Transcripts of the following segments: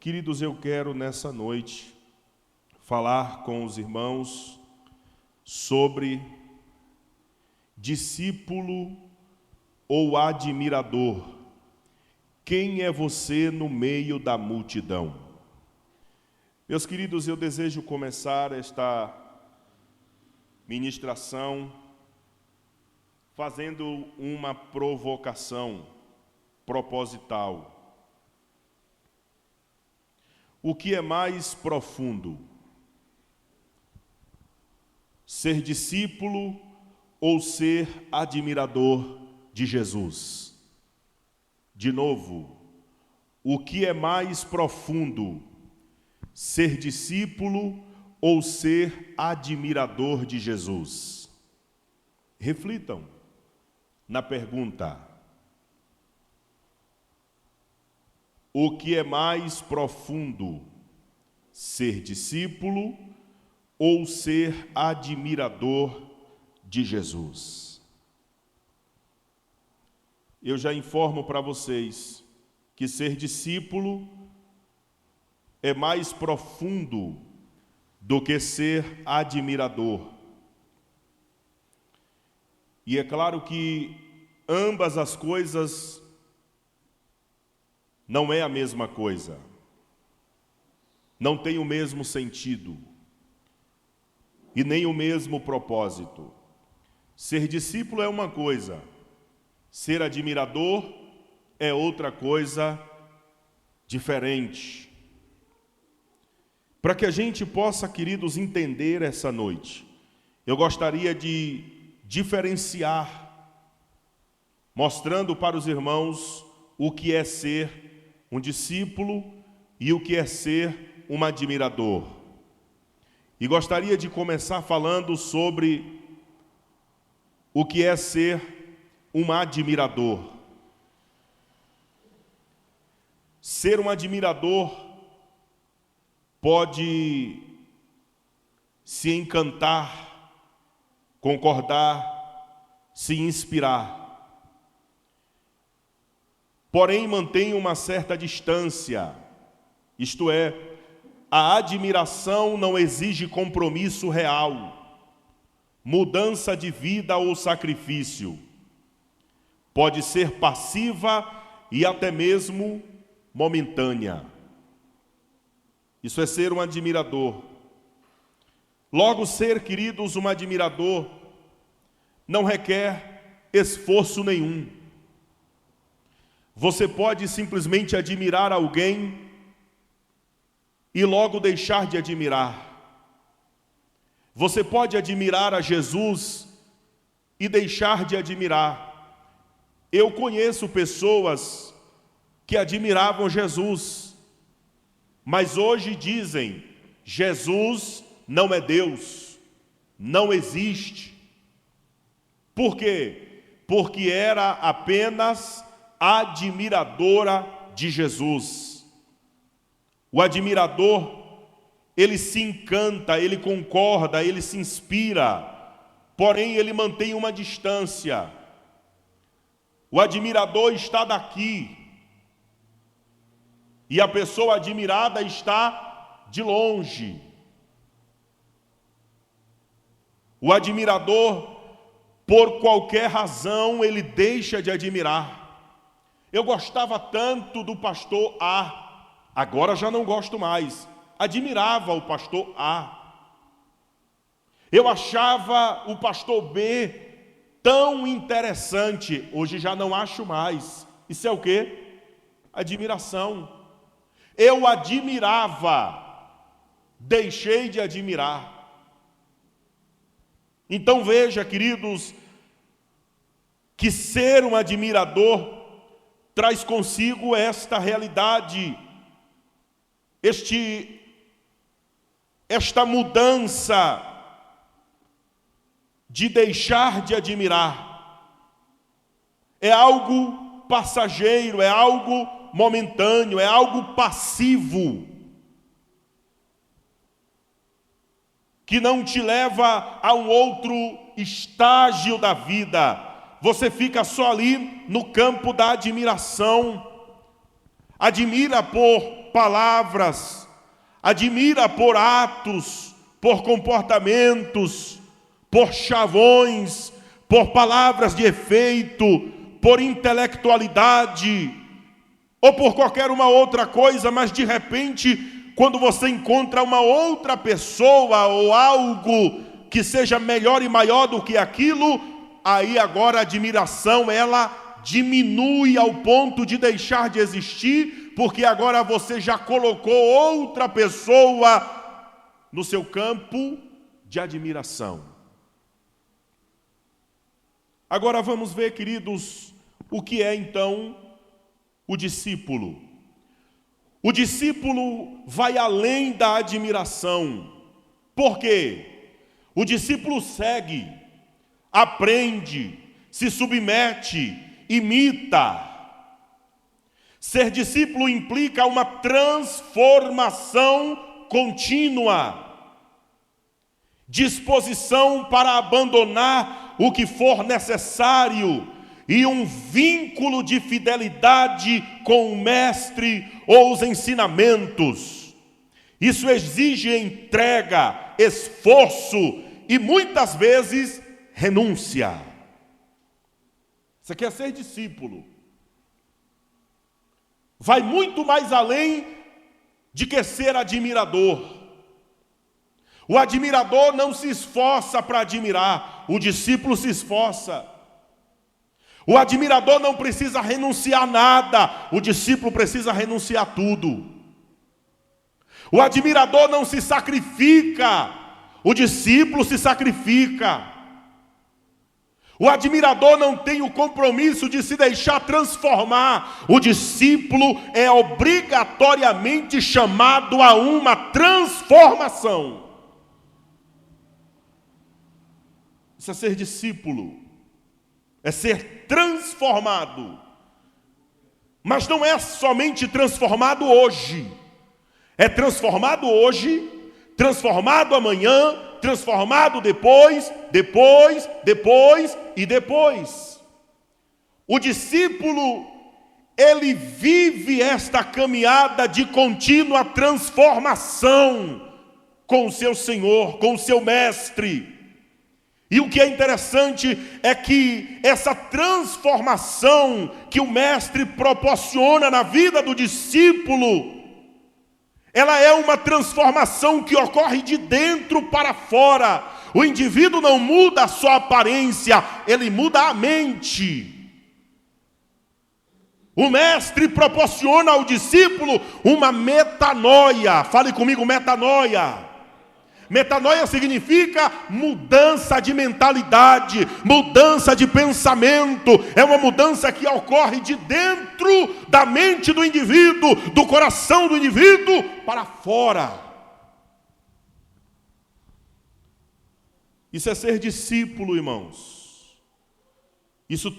Queridos, eu quero nessa noite falar com os irmãos sobre discípulo ou admirador. Quem é você no meio da multidão? Meus queridos, eu desejo começar esta ministração fazendo uma provocação proposital. O que é mais profundo? Ser discípulo ou ser admirador de Jesus? De novo, o que é mais profundo? Ser discípulo ou ser admirador de Jesus? Reflitam na pergunta. O que é mais profundo? Ser discípulo ou ser admirador de Jesus? Eu já informo para vocês que ser discípulo é mais profundo do que ser admirador. E é claro que ambas as coisas não é a mesma coisa. Não tem o mesmo sentido e nem o mesmo propósito. Ser discípulo é uma coisa, ser admirador é outra coisa diferente. Para que a gente possa, queridos, entender essa noite, eu gostaria de diferenciar, mostrando para os irmãos o que é ser um discípulo e o que é ser um admirador. E gostaria de começar falando sobre o que é ser um admirador. Ser um admirador pode se encantar, concordar, se inspirar. Porém, mantém uma certa distância, isto é, a admiração não exige compromisso real, mudança de vida ou sacrifício. Pode ser passiva e até mesmo momentânea. Isso é ser um admirador. Logo, ser, queridos, um admirador não requer esforço nenhum. Você pode simplesmente admirar alguém e logo deixar de admirar. Você pode admirar a Jesus e deixar de admirar. Eu conheço pessoas que admiravam Jesus, mas hoje dizem: Jesus não é Deus, não existe. Por quê? Porque era apenas admiradora de Jesus. O admirador, ele se encanta, ele concorda, ele se inspira, porém ele mantém uma distância. O admirador está daqui e a pessoa admirada está de longe. O admirador, por qualquer razão, ele deixa de admirar. Eu gostava tanto do pastor A, agora já não gosto mais. Admirava o pastor A. Eu achava o pastor B tão interessante, hoje já não acho mais. Isso é o quê? Admiração. Eu admirava, deixei de admirar. Então veja, queridos, que ser um admirador traz consigo esta realidade, esta mudança de deixar de admirar. É algo passageiro, é algo momentâneo, é algo passivo, que não te leva a um outro estágio da vida. Você fica só ali no campo da admiração. admira por palavras, admira por atos, por comportamentos, por chavões, por palavras de efeito, por intelectualidade, ou por qualquer uma outra coisa, mas de repente, quando você encontra uma outra pessoa ou algo que seja melhor e maior do que aquilo, aí agora a admiração, ela diminui ao ponto de deixar de existir, porque agora você já colocou outra pessoa no seu campo de admiração. Agora vamos ver, queridos, o que é então o discípulo. O discípulo vai além da admiração. Por quê? O discípulo segue, aprende, se submete, imita. Ser discípulo implica uma transformação contínua, disposição para abandonar o que for necessário e um vínculo de fidelidade com o mestre ou os ensinamentos. Isso exige entrega, esforço e muitas vezes renúncia. Você quer ser discípulo? Vai muito mais além de que ser admirador. O admirador não se esforça para admirar, o discípulo se esforça. O admirador não precisa renunciar a nada, o discípulo precisa renunciar a tudo. O admirador não se sacrifica, o discípulo se sacrifica. O admirador não tem o compromisso de se deixar transformar. O discípulo é obrigatoriamente chamado a uma transformação. Isso é ser discípulo, é ser transformado. Mas não é somente transformado hoje. É transformado hoje, transformado amanhã, transformado depois e depois. O discípulo, ele vive esta caminhada de contínua transformação com o seu Senhor, com o seu mestre. E o que é interessante é que essa transformação que o mestre proporciona na vida do discípulo, ela é uma transformação que ocorre de dentro para fora. O indivíduo não muda a sua aparência, ele muda a mente. O mestre proporciona ao discípulo uma metanoia. Fale comigo, metanoia. Metanoia significa mudança de mentalidade, mudança de pensamento. É uma mudança que ocorre de dentro da mente do indivíduo, do coração do indivíduo para fora. Isso é ser discípulo, irmãos. Isso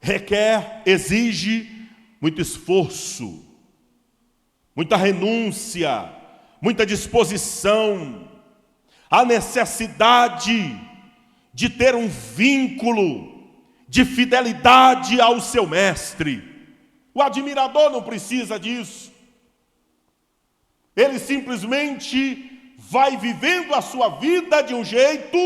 requer, exige muito esforço, muita renúncia, muita disposição, a necessidade de ter um vínculo de fidelidade ao seu mestre. O admirador não precisa disso. Ele simplesmente vai vivendo a sua vida de um jeito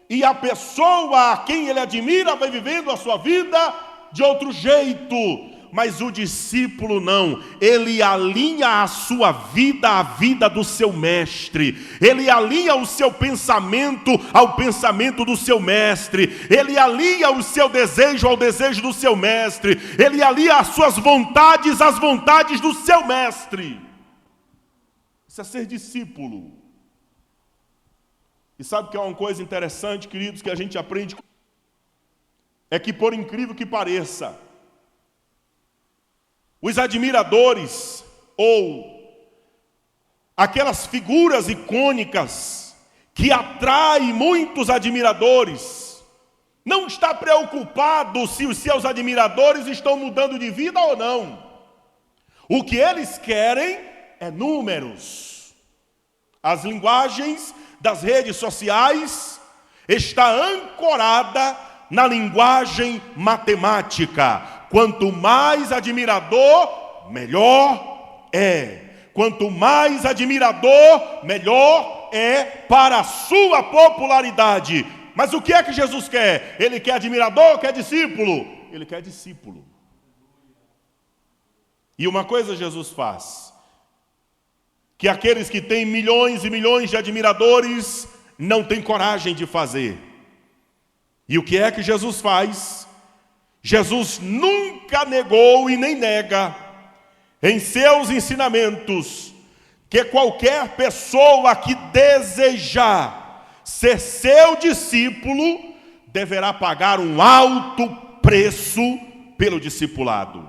e a pessoa a quem ele admira vai vivendo a sua vida de outro jeito. Mas o discípulo não, ele alinha a sua vida à vida do seu mestre, ele alinha o seu pensamento ao pensamento do seu mestre, ele alinha o seu desejo ao desejo do seu mestre, ele alinha as suas vontades às vontades do seu mestre. Isso é ser discípulo. E sabe que é uma coisa interessante, queridos, que a gente aprende? É que, por incrível que pareça, os admiradores, ou aquelas figuras icônicas que atraem muitos admiradores, não está preocupado se os seus admiradores estão mudando de vida ou não. O que eles querem é números. As linguagens das redes sociais está ancorada na linguagem matemática. Quanto mais admirador, melhor é. Quanto mais admirador, melhor é para a sua popularidade. Mas o que é que Jesus quer? Ele quer admirador ou quer discípulo? Ele quer discípulo. E uma coisa Jesus faz, que aqueles que têm milhões e milhões de admiradores não têm coragem de fazer. E o que é que Jesus faz? Jesus nunca negou e nem nega em seus ensinamentos que qualquer pessoa que desejar ser seu discípulo deverá pagar um alto preço pelo discipulado.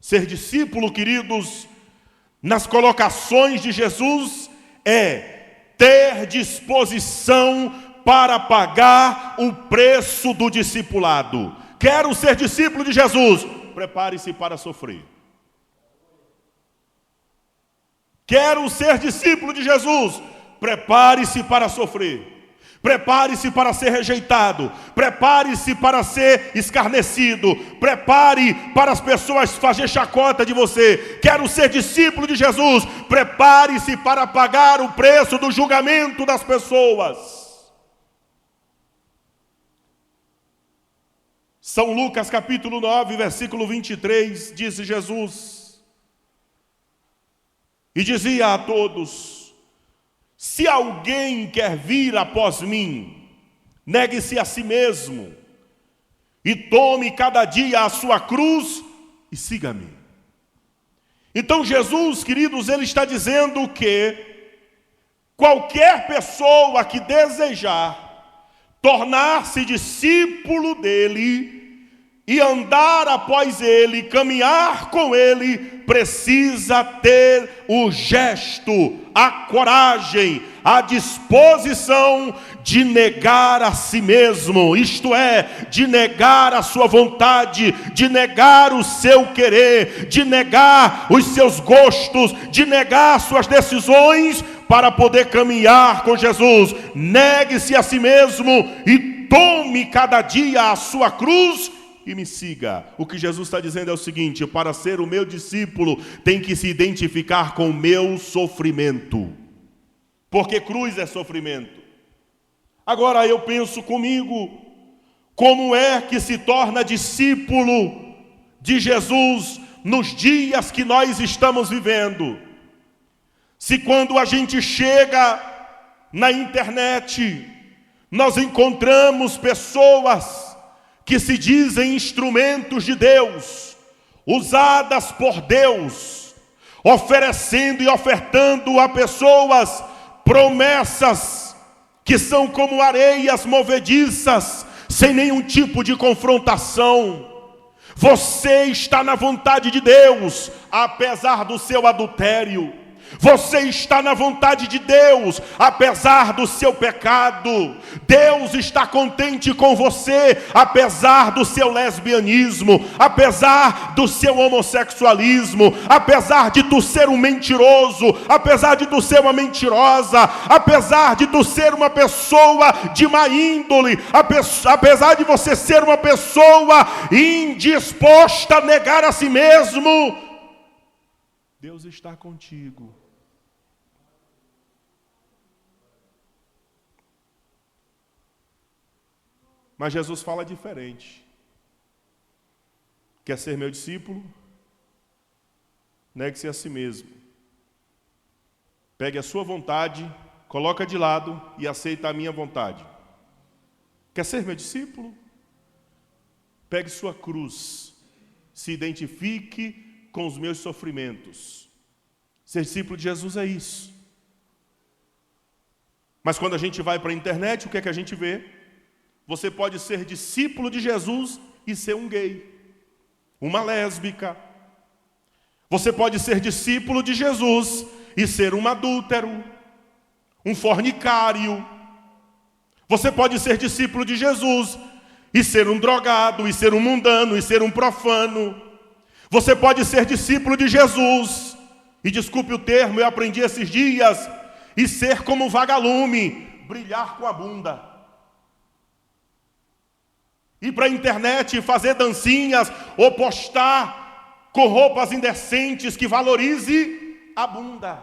Ser discípulo, queridos, nas colocações de Jesus, é ter disposição para pagar o preço do discipulado. Quero ser discípulo de Jesus, prepare-se para sofrer. Quero ser discípulo de Jesus, prepare-se para sofrer. Prepare-se para ser rejeitado, prepare-se para ser escarnecido, prepare para as pessoas fazer chacota de você. Quero ser discípulo de Jesus, prepare-se para pagar o preço do julgamento das pessoas. São Lucas capítulo 9, versículo 23, disse Jesus, e dizia a todos: se alguém quer vir após mim, negue-se a si mesmo, e tome cada dia a sua cruz, e siga-me. Então Jesus, queridos, ele está dizendo que qualquer pessoa que desejar tornar-se discípulo dele, e andar após ele, caminhar com ele, precisa ter o gesto, a coragem, a disposição de negar a si mesmo, isto é, de negar a sua vontade, de negar o seu querer, de negar os seus gostos, de negar suas decisões para poder caminhar com Jesus. Negue-se a si mesmo e tome cada dia a sua cruz e me siga. O que Jesus está dizendo é o seguinte: para ser o meu discípulo, tem que se identificar com o meu sofrimento, porque cruz é sofrimento. Agora eu penso comigo, como é que se torna discípulo de Jesus nos dias que nós estamos vivendo? Se quando a gente chega na internet, nós encontramos pessoas que se dizem instrumentos de Deus, usadas por Deus, oferecendo e ofertando a pessoas promessas que são como areias movediças, sem nenhum tipo de confrontação. Você está na vontade de Deus, apesar do seu adultério. Você está na vontade de Deus, apesar do seu pecado. Deus está contente com você, apesar do seu lesbianismo, apesar do seu homossexualismo, apesar de tu ser um mentiroso, apesar de tu ser uma mentirosa, apesar de tu ser uma pessoa de má índole, apesar de você ser uma pessoa indisposta a negar a si mesmo. Deus está contigo. Mas Jesus fala diferente. Quer ser meu discípulo? Negue-se a si mesmo. Pegue a sua vontade, coloca de lado e aceita a minha vontade. Quer ser meu discípulo? Pegue sua cruz, se identifique com os meus sofrimentos. Ser discípulo de Jesus é isso. Mas quando a gente vai para a internet, o que é que a gente vê? Você pode ser discípulo de Jesus e ser um gay, uma lésbica. Você pode ser discípulo de Jesus e ser um adúltero, um fornicário. Você pode ser discípulo de Jesus e ser um drogado, e ser um mundano, e ser um profano. Você pode ser discípulo de Jesus, e desculpe o termo, eu aprendi esses dias, e ser como vagalume, brilhar com a bunda. Ir para a internet fazer dancinhas ou postar com roupas indecentes, que valorize a bunda.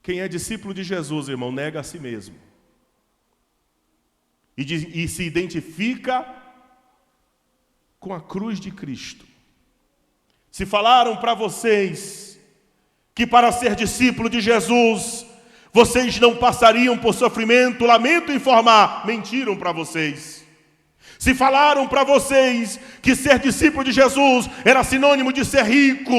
Quem é discípulo de Jesus, irmão, nega a si mesmo. E se identifica com a cruz de Cristo. Se falaram para vocês que para ser discípulo de Jesus, vocês não passariam por sofrimento, lamento informar, mentiram para vocês. Se falaram para vocês que ser discípulo de Jesus era sinônimo de ser rico,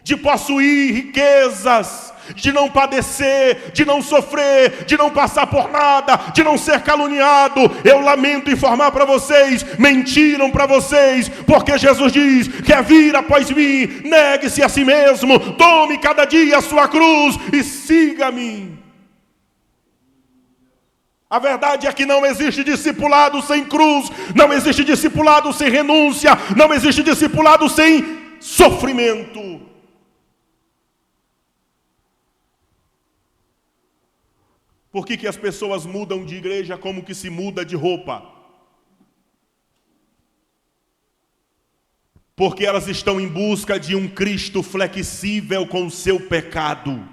de possuir riquezas, de não padecer, de não sofrer, de não passar por nada, de não ser caluniado, eu lamento informar para vocês, mentiram para vocês, porque Jesus diz: quer vir após mim, negue-se a si mesmo, tome cada dia a sua cruz e siga-me. A verdade é que não existe discipulado sem cruz, não existe discipulado sem renúncia, não existe discipulado sem sofrimento. Por que as pessoas mudam de igreja como que se muda de roupa? Porque elas estão em busca de um Cristo flexível com o seu pecado.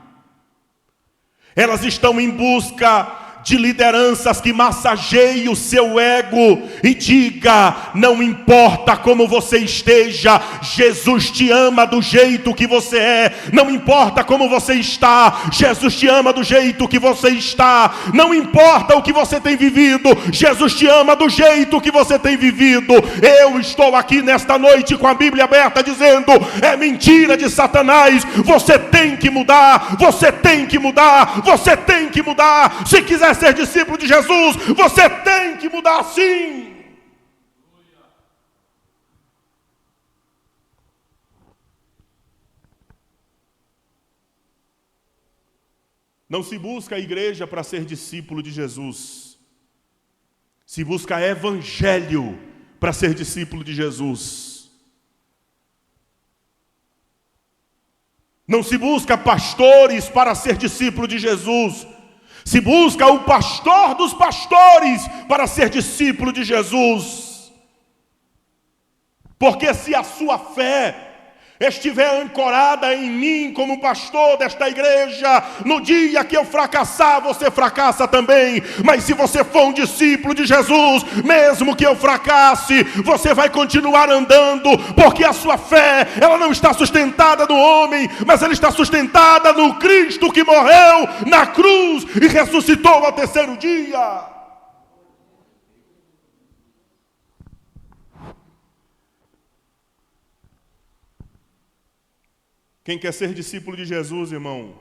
Elas estão em busca de lideranças que massageiem o seu ego e diga: não importa como você esteja, Jesus te ama do jeito que você é. Não importa como você está, Jesus te ama do jeito que você está. Não importa o que você tem vivido, Jesus te ama do jeito que você tem vivido. Eu estou aqui nesta noite com a Bíblia aberta dizendo: é mentira de Satanás. Você tem que mudar, você tem que mudar, você tem que mudar. Se quiser ser discípulo de Jesus, você tem que mudar sim. Não se busca a igreja para ser discípulo de Jesus. Se busca evangelho para ser discípulo de Jesus. Não se busca pastores para ser discípulo de Jesus. Se busca o pastor dos pastores para ser discípulo de Jesus. Porque se a sua fé estiver ancorada em mim como pastor desta igreja, no dia que eu fracassar, você fracassa também. Mas se você for um discípulo de Jesus, mesmo que eu fracasse, você vai continuar andando, porque a sua fé, ela não está sustentada no homem, mas ela está sustentada no Cristo que morreu na cruz e ressuscitou ao terceiro dia. Quem quer ser discípulo de Jesus, irmão,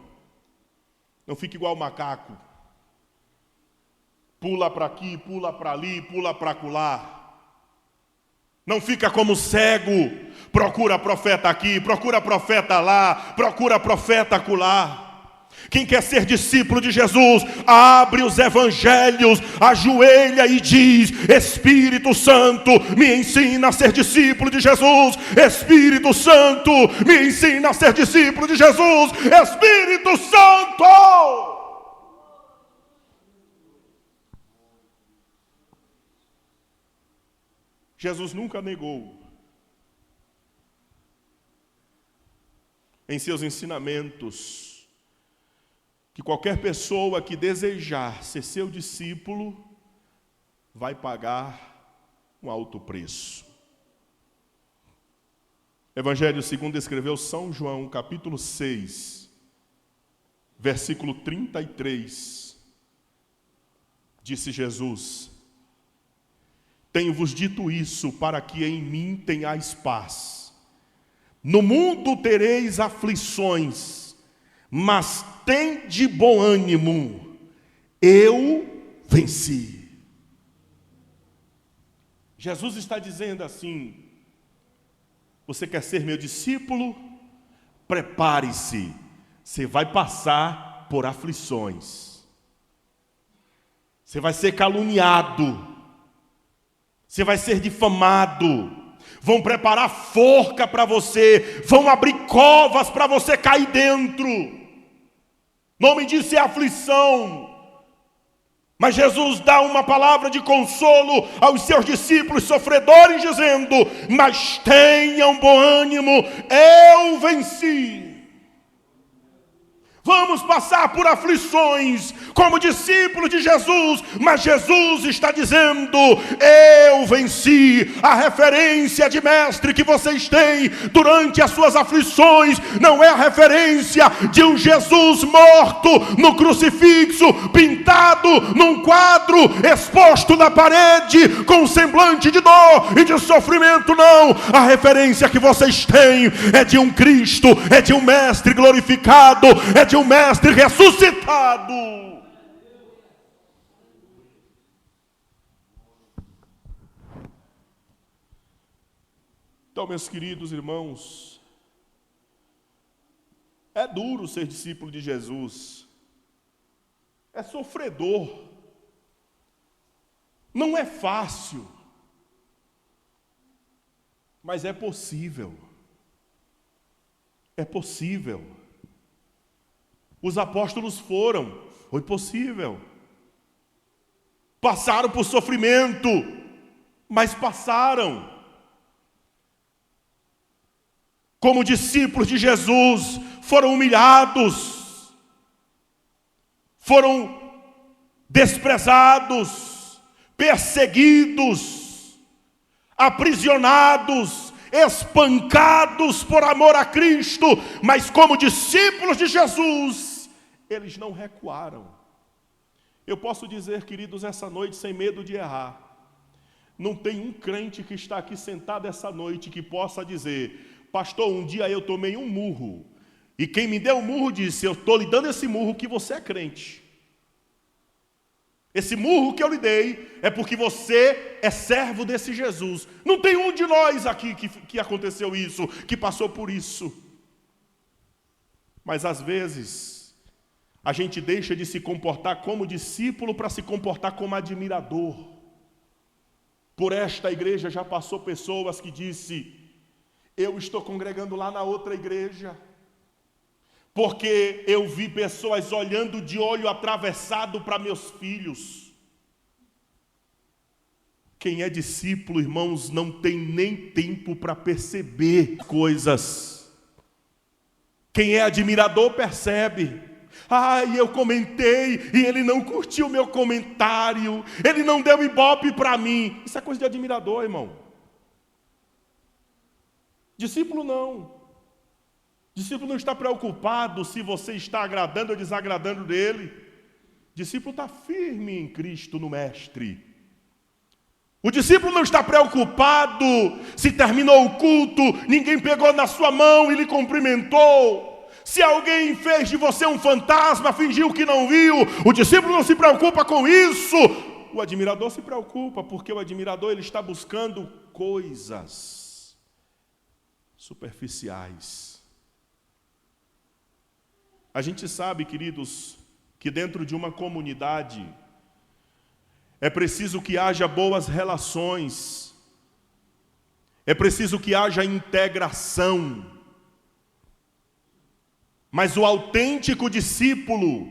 não fique igual macaco. Pula para aqui, pula para ali, pula para acolá. Não fica como cego, procura profeta aqui, procura profeta lá, procura profeta acolá. Quem quer ser discípulo de Jesus, abre os evangelhos, ajoelha e diz: Espírito Santo, me ensina a ser discípulo de Jesus. Espírito Santo, me ensina a ser discípulo de Jesus. Espírito Santo! Jesus nunca negou em seus ensinamentos que qualquer pessoa que desejar ser seu discípulo vai pagar um alto preço. Evangelho segundo escreveu São João, capítulo 6, versículo 33. Disse Jesus: tenho-vos dito isso para que em mim tenhais paz. No mundo tereis aflições, mas tende bom ânimo, eu venci. Jesus está dizendo assim: você quer ser meu discípulo? Prepare-se, você vai passar por aflições, você vai ser caluniado, você vai ser difamado, vão preparar forca para você, vão abrir covas para você cair dentro. Nome disso é aflição. Mas Jesus dá uma palavra de consolo aos seus discípulos sofredores, dizendo: mas tenham bom ânimo, eu venci. Vamos passar por aflições como discípulos de Jesus, mas Jesus está dizendo: eu venci. A referência de mestre que vocês têm durante as suas aflições não é a referência de um Jesus morto no crucifixo, pintado num quadro, exposto na parede, com semblante de dor e de sofrimento, não. A referência que vocês têm é de um Cristo, é de um mestre glorificado, é de um mestre ressuscitado. Então, meus queridos irmãos, é duro ser discípulo de Jesus, é sofredor, não é fácil, mas é possível. É possível. Os apóstolos foi possível. Passaram por sofrimento, mas passaram. Como discípulos de Jesus, foram humilhados, foram desprezados, perseguidos, aprisionados, espancados por amor a Cristo, mas como discípulos de Jesus, eles não recuaram. Eu posso dizer, queridos, essa noite, sem medo de errar, não tem um crente que está aqui sentado essa noite que possa dizer: pastor, um dia eu tomei um murro, e quem me deu o murro disse: eu estou lhe dando esse murro que você é crente. Esse murro que eu lhe dei é porque você é servo desse Jesus. Não tem um de nós aqui que aconteceu isso, que passou por isso. Mas às vezes, a gente deixa de se comportar como discípulo para se comportar como admirador. Por esta igreja já passou pessoas que disse: eu estou congregando lá na outra igreja, porque eu vi pessoas olhando de olho atravessado para meus filhos. Quem é discípulo, irmãos, não tem nem tempo para perceber coisas. Quem é admirador percebe. Eu comentei e ele não curtiu o meu comentário, ele não deu ibope para mim. Isso é coisa de admirador, irmão. Discípulo não. Discípulo não está preocupado se você está agradando ou desagradando dele. Discípulo está firme em Cristo, no Mestre. O discípulo não está preocupado se terminou o culto, ninguém pegou na sua mão e lhe cumprimentou. Se alguém fez de você um fantasma, fingiu que não viu. O discípulo não se preocupa com isso. O admirador se preocupa, porque o admirador ele está buscando coisas superficiais. A gente sabe, queridos, que dentro de uma comunidade é preciso que haja boas relações, é preciso que haja integração. Mas o autêntico discípulo,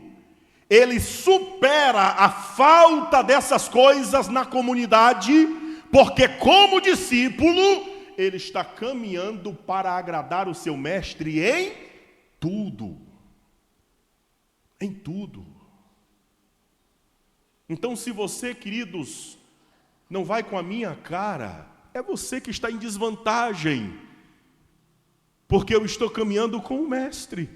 ele supera a falta dessas coisas na comunidade, porque como discípulo, ele está caminhando para agradar o seu mestre em tudo. Em tudo. Então, se você, queridos, não vai com a minha cara, é você que está em desvantagem, porque eu estou caminhando com o mestre,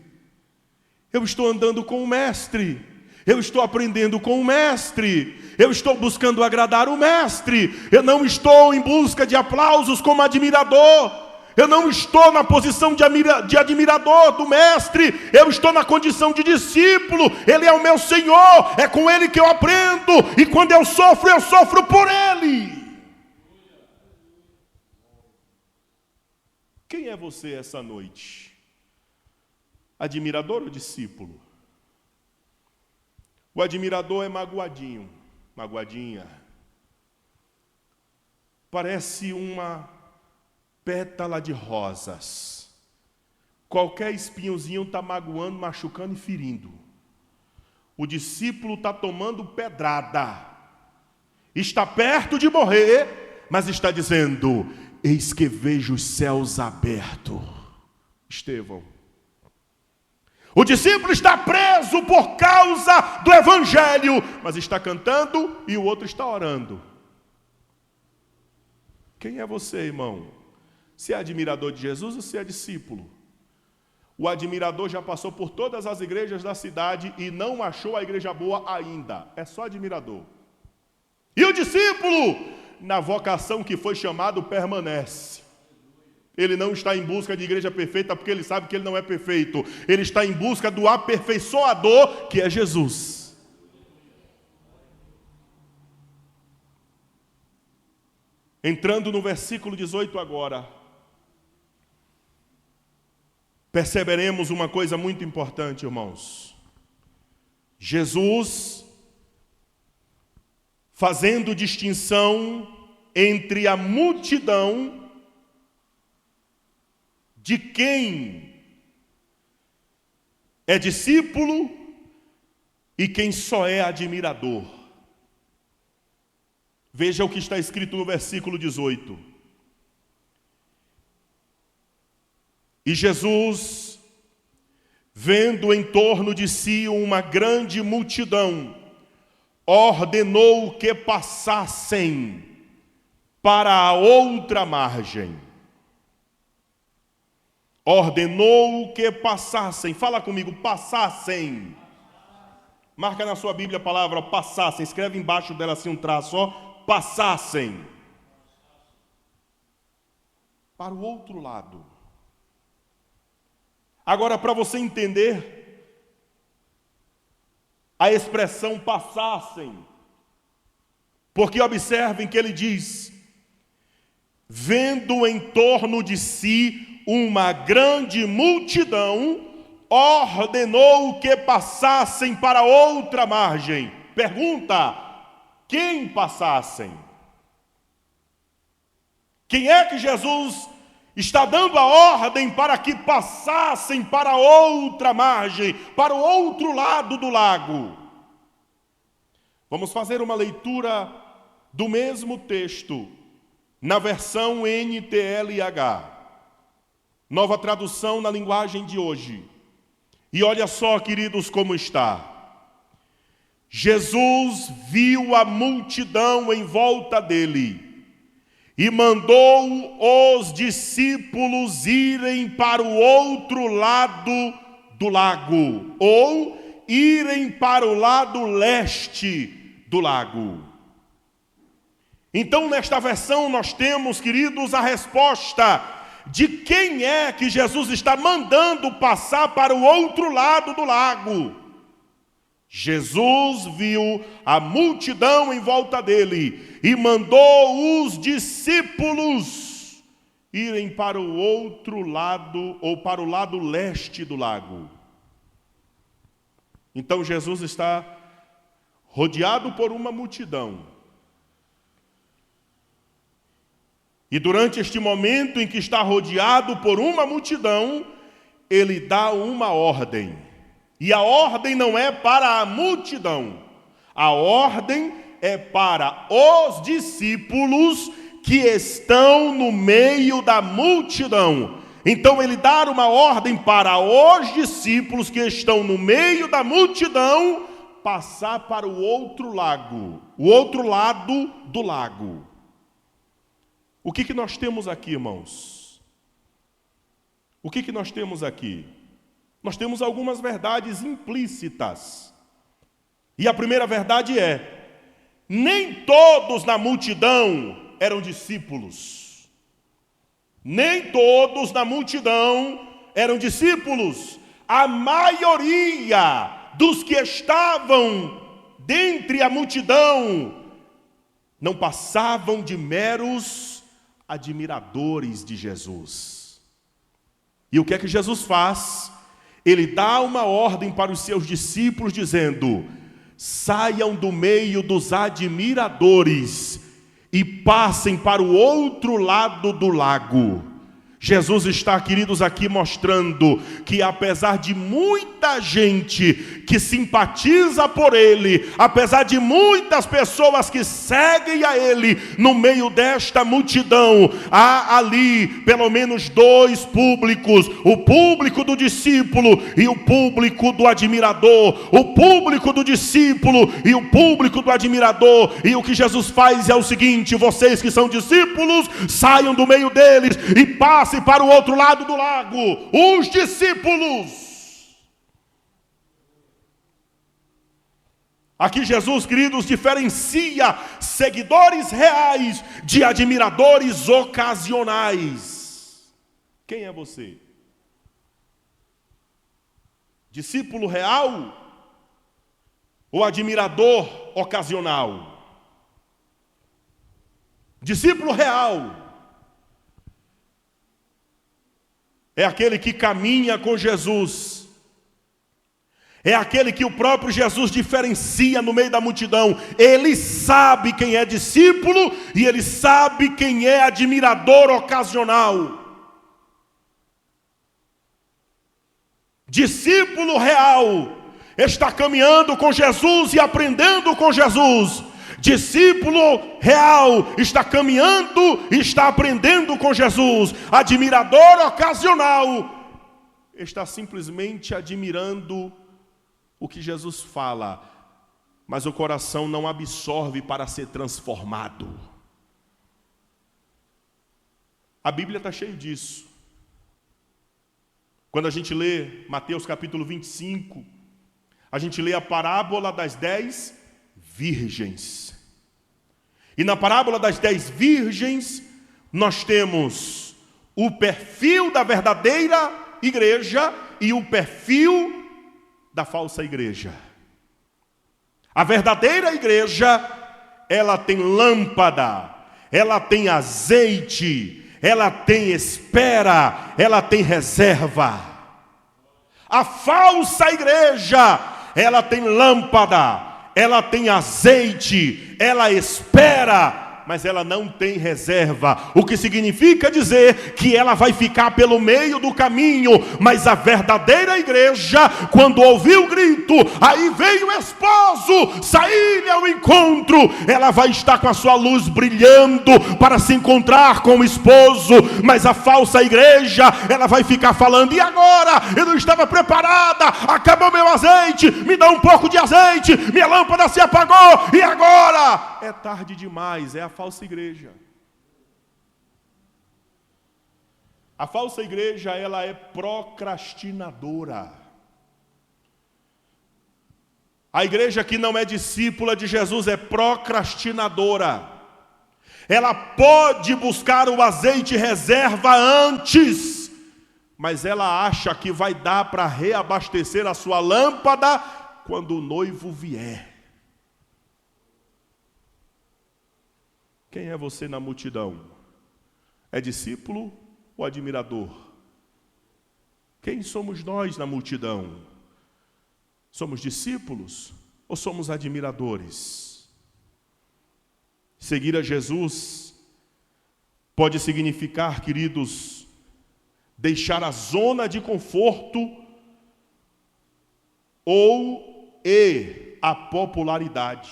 eu estou andando com o mestre, eu estou aprendendo com o mestre, eu estou buscando agradar o mestre, eu não estou em busca de aplausos como admirador. Eu não estou na posição de admirador do mestre, eu estou na condição de discípulo. Ele é o meu Senhor, é com Ele que eu aprendo, e quando eu sofro por Ele. Quem é você essa noite? Admirador ou discípulo? O admirador é magoadinho, magoadinha. Parece uma pétala de rosas. Qualquer espinhozinho está magoando, machucando e ferindo. O discípulo está tomando pedrada, está perto de morrer, mas está dizendo: eis que vejo os céus abertos. Estevão. O discípulo está preso por causa do evangelho, mas está cantando e o outro está orando. Quem é você, irmão? Se é admirador de Jesus ou se é discípulo? O admirador já passou por todas as igrejas da cidade e não achou a igreja boa ainda. É só admirador. E o discípulo, na vocação que foi chamado, permanece. Ele não está em busca de igreja perfeita porque ele sabe que ele não é perfeito. Ele está em busca do aperfeiçoador, que é Jesus. Entrando no versículo 18 agora, perceberemos uma coisa muito importante, irmãos. Jesus, fazendo distinção entre a multidão de quem é discípulo e quem só é admirador. Veja o que está escrito no versículo 18. E Jesus, vendo em torno de si uma grande multidão, ordenou que passassem para a outra margem. Ordenou que passassem. Fala comigo, passassem. Marca na sua Bíblia a palavra passassem. Escreve embaixo dela assim um traço, ó. Passassem. Para o outro lado. Agora, para você entender a expressão passassem, porque observem que ele diz: vendo em torno de si uma grande multidão, ordenou que passassem para outra margem. Pergunta: quem passassem? Quem é que Jesus está dando a ordem para que passassem para outra margem, para o outro lado do lago? Vamos fazer uma leitura do mesmo texto, na versão NTLH, nova tradução na linguagem de hoje. E olha só, queridos, como está. Jesus viu a multidão em volta dele e mandou os discípulos irem para o outro lado do lago, ou irem para o lado leste do lago. Então, nesta versão, nós temos, queridos, a resposta de quem é que Jesus está mandando passar para o outro lado do lago. Jesus viu a multidão em volta dele e mandou os discípulos irem para o outro lado, ou para o lado leste do lago. Então Jesus está rodeado por uma multidão. E durante este momento em que está rodeado por uma multidão, ele dá uma ordem. E a ordem não é para a multidão. A ordem é para os discípulos que estão no meio da multidão. Então ele dá uma ordem para os discípulos que estão no meio da multidão passar para o outro lago, o outro lado do lago. O que nós temos aqui, irmãos? O que nós temos aqui? Nós temos algumas verdades implícitas. E a primeira verdade é: nem todos na multidão eram discípulos. Nem todos na multidão eram discípulos. A maioria dos que estavam dentre a multidão não passavam de meros admiradores de Jesus. E o que é que Jesus faz? Ele dá uma ordem para os seus discípulos dizendo: saiam do meio dos admiradores e passem para o outro lado do lago. Jesus está, queridos, aqui mostrando que apesar de muita gente que simpatiza por Ele, apesar de muitas pessoas que seguem a Ele, no meio desta multidão, há ali pelo menos dois públicos: o público do discípulo e o público do admirador. O público do discípulo e o público do admirador. E o que Jesus faz é o seguinte: vocês que são discípulos, saiam do meio deles e passem para o outro lado do lago. Os discípulos. Aqui Jesus, queridos, diferencia seguidores reais de admiradores ocasionais. Quem é você? Discípulo real ou admirador ocasional? Discípulo real é aquele que caminha com Jesus. É aquele que o próprio Jesus diferencia no meio da multidão. Ele sabe quem é discípulo e ele sabe quem é admirador ocasional. Discípulo real está caminhando com Jesus e aprendendo com Jesus. Discípulo real está caminhando e está aprendendo com Jesus. Admirador ocasional está simplesmente admirando o que Jesus fala, mas o coração não absorve para ser transformado. A Bíblia está cheia disso. Quando a gente lê Mateus capítulo 25, a gente lê a parábola das 10 virgens. E na parábola das 10 virgens, nós temos o perfil da verdadeira igreja e o perfil da falsa igreja. A verdadeira igreja, ela tem lâmpada, ela tem azeite, ela tem espera, ela tem reserva. A falsa igreja, ela tem lâmpada, ela tem azeite, ela espera, mas ela não tem reserva. O que significa dizer que ela vai ficar pelo meio do caminho. Mas a verdadeira igreja, quando ouvir o grito, aí vem o esposo sair ao encontro, ela vai estar com a sua luz brilhando para se encontrar com o esposo. Mas a falsa igreja, ela vai ficar falando: e agora? Eu não estava preparada, acabou meu azeite, me dá um pouco de azeite, minha lâmpada se apagou, e agora? É tarde demais. É a falsa igreja. A falsa igreja, ela é procrastinadora. A igreja que não é discípula de Jesus é procrastinadora. Ela pode buscar o azeite reserva antes, mas ela acha que vai dar para reabastecer a sua lâmpada quando o noivo vier. Quem é você na multidão? É discípulo ou admirador? Quem somos nós na multidão? Somos discípulos ou somos admiradores? Seguir a Jesus pode significar, queridos, deixar a zona de conforto ou a popularidade.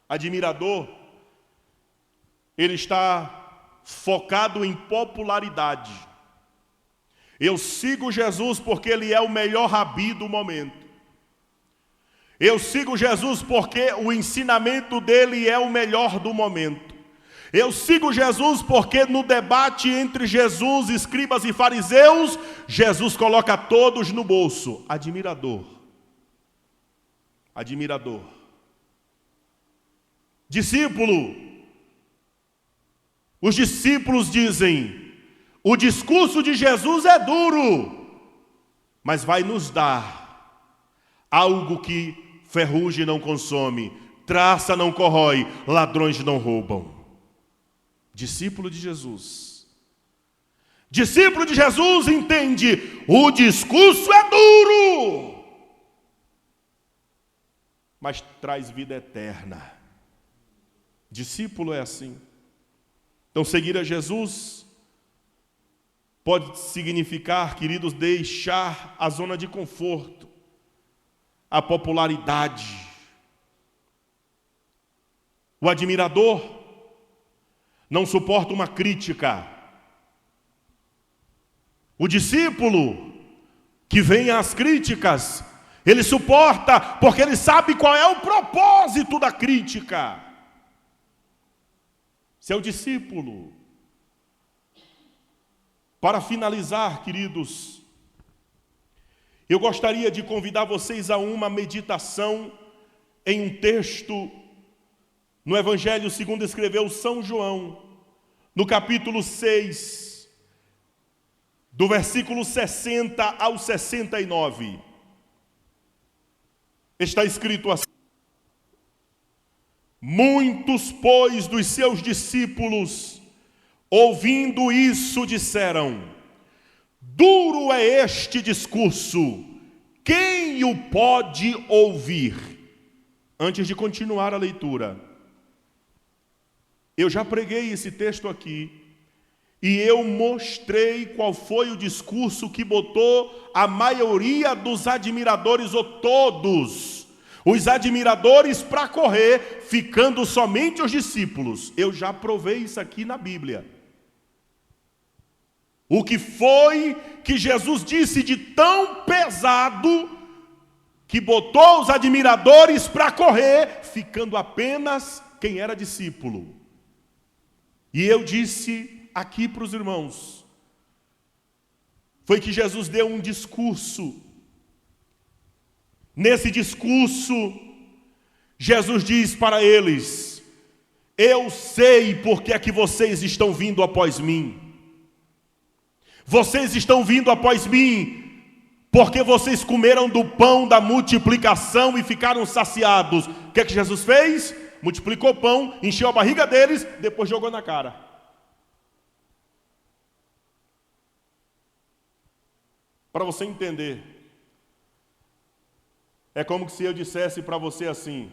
Admirador, ele está focado em popularidade. Eu sigo Jesus porque ele é o melhor rabi do momento. Eu sigo Jesus porque o ensinamento dele é o melhor do momento. Eu sigo Jesus porque no debate entre Jesus, escribas e fariseus, Jesus coloca todos no bolso. Admirador. Admirador. Discípulo. Os discípulos dizem: o discurso de Jesus é duro, mas vai nos dar algo que ferrugem não consome, traça não corrói, ladrões não roubam. Discípulo de Jesus. Discípulo de Jesus entende: o discurso é duro, mas traz vida eterna. Discípulo é assim. Então, seguir a Jesus pode significar, queridos, deixar a zona de conforto, a popularidade. O admirador não suporta uma crítica. O discípulo que vem às críticas, ele suporta porque ele sabe qual é o propósito da crítica. Seu discípulo. Para finalizar, queridos, eu gostaria de convidar vocês a uma meditação em um texto no Evangelho segundo escreveu São João, no capítulo 6, do versículo 60 ao 69. Está escrito assim: muitos, pois, dos seus discípulos, ouvindo isso, disseram: duro é este discurso, quem o pode ouvir? Antes de continuar a leitura, eu já preguei esse texto aqui, e eu mostrei qual foi o discurso que botou a maioria dos admiradores, ou todos os admiradores, para correr, ficando somente os discípulos. Eu já provei isso aqui na Bíblia. O que foi que Jesus disse de tão pesado que botou os admiradores para correr, ficando apenas quem era discípulo? E eu disse aqui para os irmãos, foi que Jesus deu um discurso. Nesse discurso, Jesus diz para eles: eu sei porque é que vocês estão vindo após mim. Vocês estão vindo após mim porque vocês comeram do pão da multiplicação e ficaram saciados. O que é que Jesus fez? Multiplicou o pão, encheu a barriga deles, depois jogou na cara. Para você entender, é como se eu dissesse para você assim: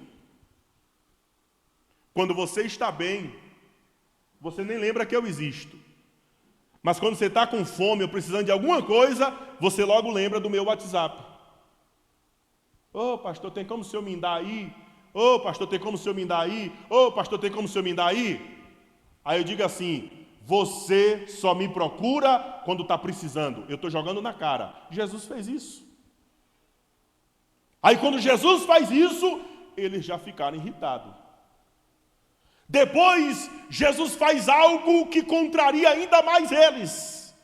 quando você está bem, você nem lembra que eu existo. Mas quando você está com fome ou precisando de alguma coisa, você logo lembra do meu WhatsApp. Ô, pastor, tem como o senhor me dar aí? Ô, pastor, tem como o senhor me dar aí? Ô, pastor, tem como o senhor me dar aí? Aí eu digo assim: você só me procura quando está precisando. Eu estou jogando na cara. Jesus fez isso. Aí quando Jesus faz isso, eles já ficaram irritados. Depois, Jesus faz algo que contraria ainda mais eles.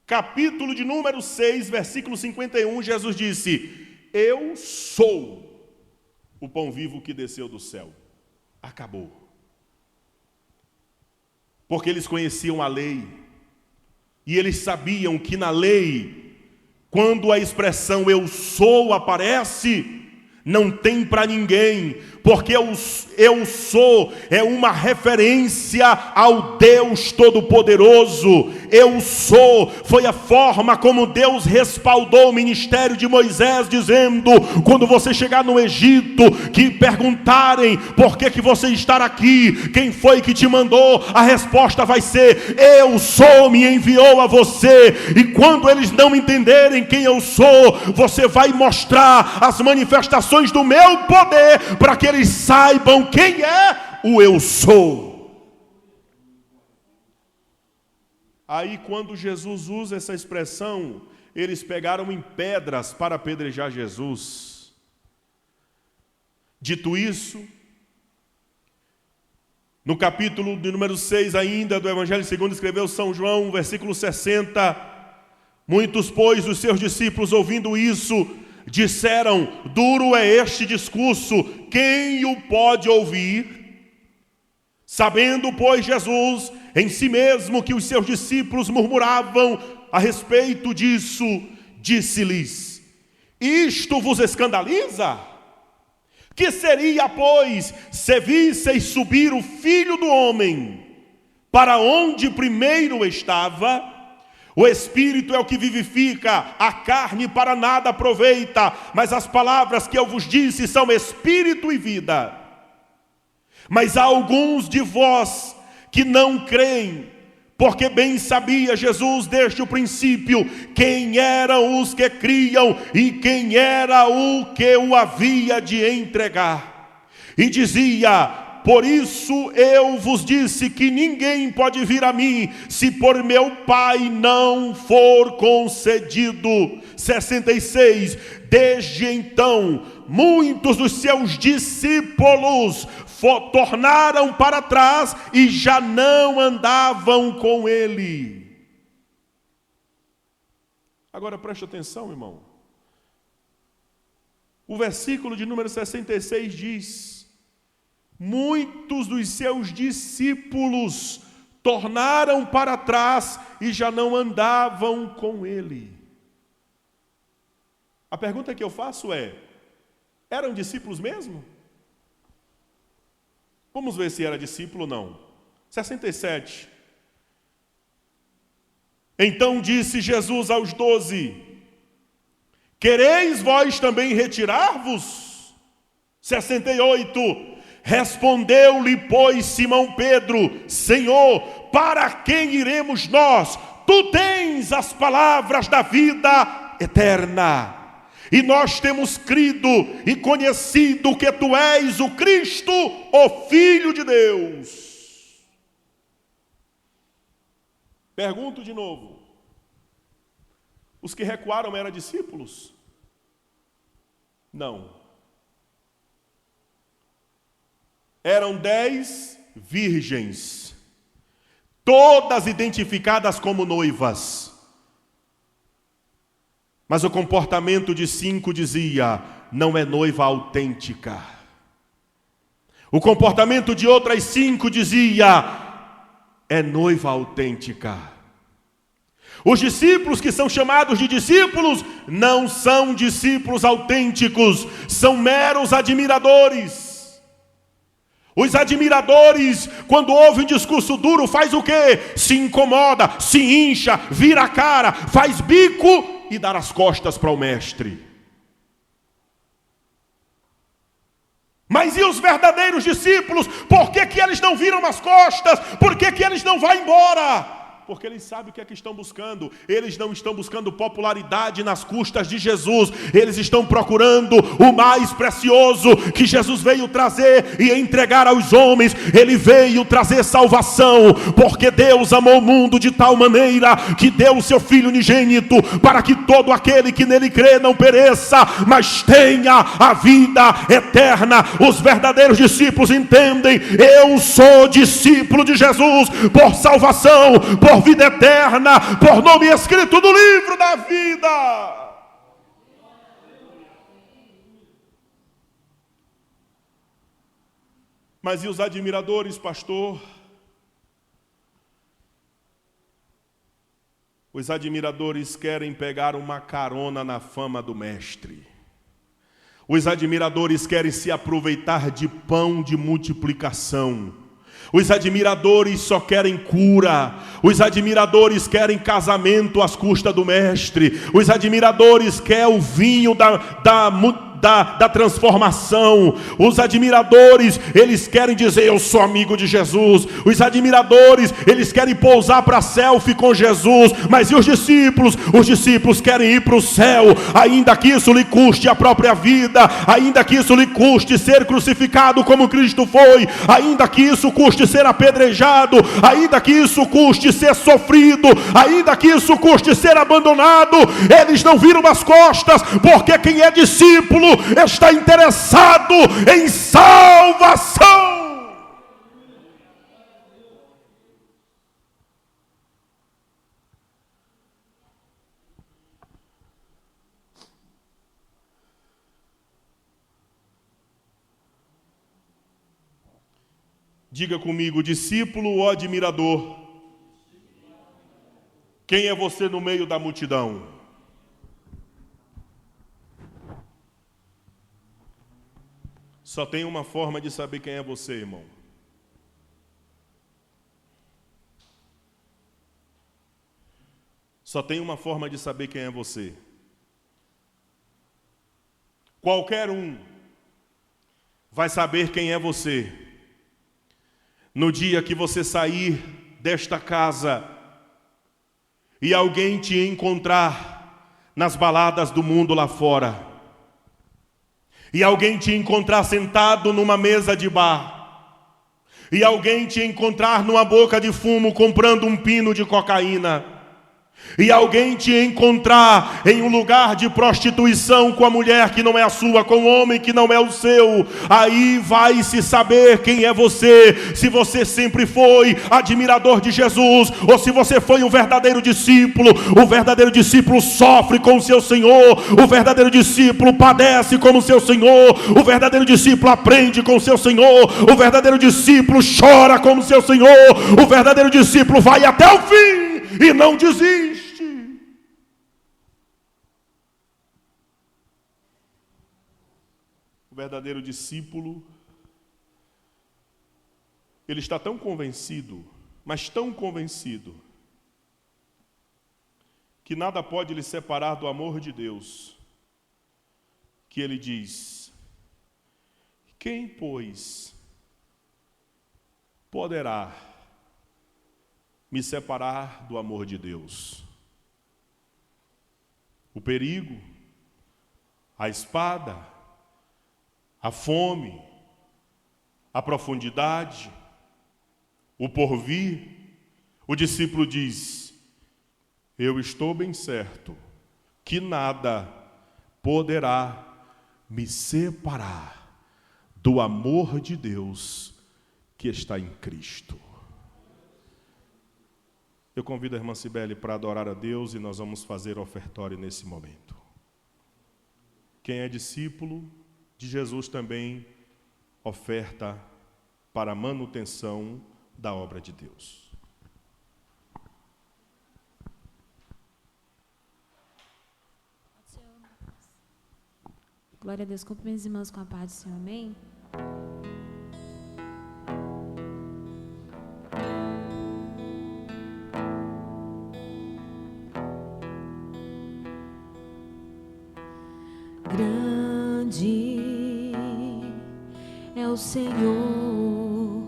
Capítulo de número 6, versículo 51, Jesus disse: eu sou o pão vivo que desceu do céu. Acabou. Porque eles conheciam a lei. E eles sabiam que na lei, quando a expressão eu sou aparece, não tem para ninguém, porque eu sou é uma referência ao Deus Todo-Poderoso. Eu sou foi a forma como Deus respaldou o ministério de Moisés, dizendo: quando você chegar no Egito, que perguntarem por que você está aqui, quem foi que te mandou, a resposta vai ser: eu sou, me enviou a você. E quando eles não entenderem quem eu sou, você vai mostrar as manifestações do meu poder, para que eles saibam quem é o eu sou. Aí quando Jesus usa essa expressão, eles pegaram em pedras para apedrejar Jesus. Dito isso, no capítulo de número 6 ainda do Evangelho segundo escreveu São João, versículo 60, muitos, pois, dos seus discípulos, ouvindo isso, disseram: duro é este discurso, quem o pode ouvir? Sabendo, pois, Jesus em si mesmo que os seus discípulos murmuravam a respeito disso, disse-lhes: isto vos escandaliza? Que seria, pois, se visseis subir o Filho do Homem para onde primeiro estava? O Espírito é o que vivifica, a carne para nada aproveita, mas as palavras que eu vos disse são Espírito e vida. Mas há alguns de vós que não creem, porque bem sabia Jesus desde o princípio quem eram os que criam e quem era o que o havia de entregar. E dizia: por isso eu vos disse que ninguém pode vir a mim, se por meu Pai não for concedido. 66. Desde então, muitos dos seus discípulos tornaram para trás e já não andavam com ele. Agora preste atenção, irmão. O versículo de número 66 diz: muitos dos seus discípulos tornaram para trás e já não andavam com ele. A pergunta que eu faço é: eram discípulos mesmo? Vamos ver se era discípulo ou não. 67. Então disse Jesus aos 12: quereis vós também retirar-vos? 68. Respondeu-lhe, pois, Simão Pedro: Senhor, para quem iremos nós? Tu tens as palavras da vida eterna. E nós temos crido e conhecido que tu és o Cristo, o Filho de Deus. Pergunto de novo: os que recuaram eram discípulos? Não. Eram 10 virgens, todas identificadas como noivas. Mas o comportamento de 5 dizia: não é noiva autêntica. O comportamento de outras 5 dizia: é noiva autêntica. Os discípulos que são chamados de discípulos não são discípulos autênticos, são meros admiradores. Os admiradores, quando ouvem um discurso duro, faz o quê? Se incomoda, se incha, vira a cara, faz bico e dá as costas para o mestre. Mas e os verdadeiros discípulos? Por que eles não viram as costas? Por que eles não vão embora? Porque eles sabem o que é que estão buscando. Eles não estão buscando popularidade nas custas de Jesus. Eles estão procurando o mais precioso que Jesus veio trazer e entregar aos homens. Ele veio trazer salvação, porque Deus amou o mundo de tal maneira que deu o seu Filho unigênito, para que todo aquele que nele crê não pereça, mas tenha a vida eterna. Os verdadeiros discípulos entendem: eu sou discípulo de Jesus por salvação, por vida eterna, por nome escrito no livro da vida. Mas e os admiradores, pastor? Os admiradores querem pegar uma carona na fama do mestre. Os admiradores querem se aproveitar de pão de multiplicação. Os admiradores só querem cura. Os admiradores querem casamento às custas do mestre. Os admiradores querem o vinho da transformação. Os admiradores, eles querem dizer: eu sou amigo de Jesus. Os admiradores, eles querem pousar para selfie com Jesus. Mas e os discípulos? Os discípulos querem ir para o céu, ainda que isso lhe custe a própria vida, ainda que isso lhe custe ser crucificado como Cristo foi, ainda que isso custe ser apedrejado, ainda que isso custe ser sofrido, ainda que isso custe ser abandonado. Eles não viram as costas, porque quem é discípulo está interessado em salvação. Diga comigo: discípulo ou admirador? Quem é você no meio da multidão? Só tem uma forma de saber quem é você, irmão. Só tem uma forma de saber quem é você. Qualquer um vai saber quem é você no dia que você sair desta casa e alguém te encontrar nas baladas do mundo lá fora, e alguém te encontrar sentado numa mesa de bar, e alguém te encontrar numa boca de fumo comprando um pino de cocaína, e alguém te encontrar em um lugar de prostituição com a mulher que não é a sua, com o homem que não é o seu, aí vai se saber quem é você, se você sempre foi admirador de Jesus, ou se você foi um verdadeiro discípulo. O verdadeiro discípulo sofre com o seu Senhor, o verdadeiro discípulo padece como o seu Senhor, o verdadeiro discípulo aprende com o seu Senhor, o verdadeiro discípulo chora como o seu Senhor, o verdadeiro discípulo vai até o fim e não desiste. O verdadeiro discípulo, ele está tão convencido, mas tão convencido, que nada pode lhe separar do amor de Deus, que ele diz: quem, pois, poderá me separar do amor de Deus? O perigo, a espada, a fome, a profundidade, o porvir. O discípulo diz: eu estou bem certo que nada poderá me separar do amor de Deus que está em Cristo. Eu convido a irmã Cibele para adorar a Deus e nós vamos fazer ofertório nesse momento. Quem é discípulo de Jesus também oferta para a manutenção da obra de Deus. Glória a Deus. Cumprimento os irmãos com a paz do Senhor. Amém? Grande é o Senhor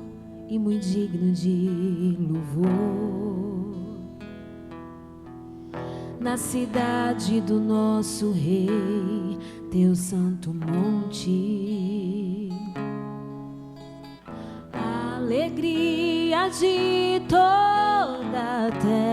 e muito digno de louvor. Na cidade do nosso Rei, teu santo monte, a alegria de toda a terra.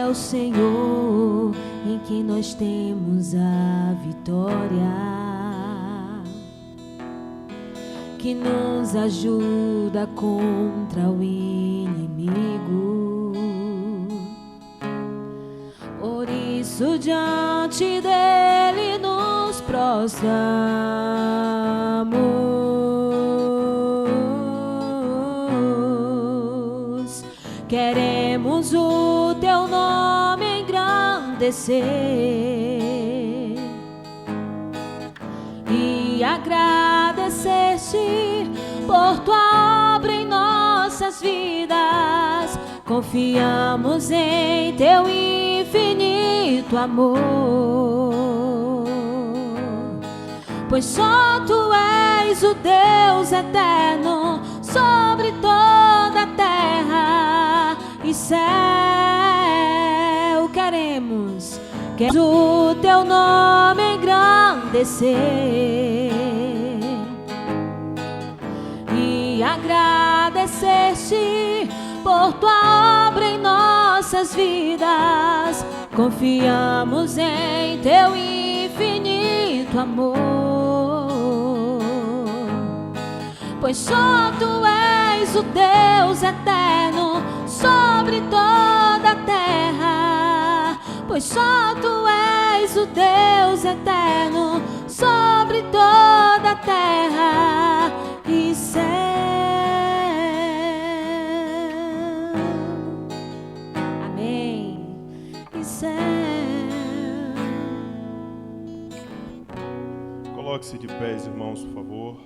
O Senhor em quem nós temos a vitória, que nos ajuda contra o inimigo. Por isso diante dele nos prostramos. Queremos o teu nome engrandecer e agradecer-te por tua obra em nossas vidas. Confiamos em teu infinito amor, pois só tu és o Deus eterno sobre toda a terra e céu. Queremos o teu nome engrandecer e agradecer-te por tua obra em nossas vidas. Confiamos em teu infinito amor, pois só tu és o Deus eterno sobre toda a terra, pois só tu és o Deus eterno sobre toda a terra e céu. Amém. E céu. Coloque-se de pés, irmãos, por favor.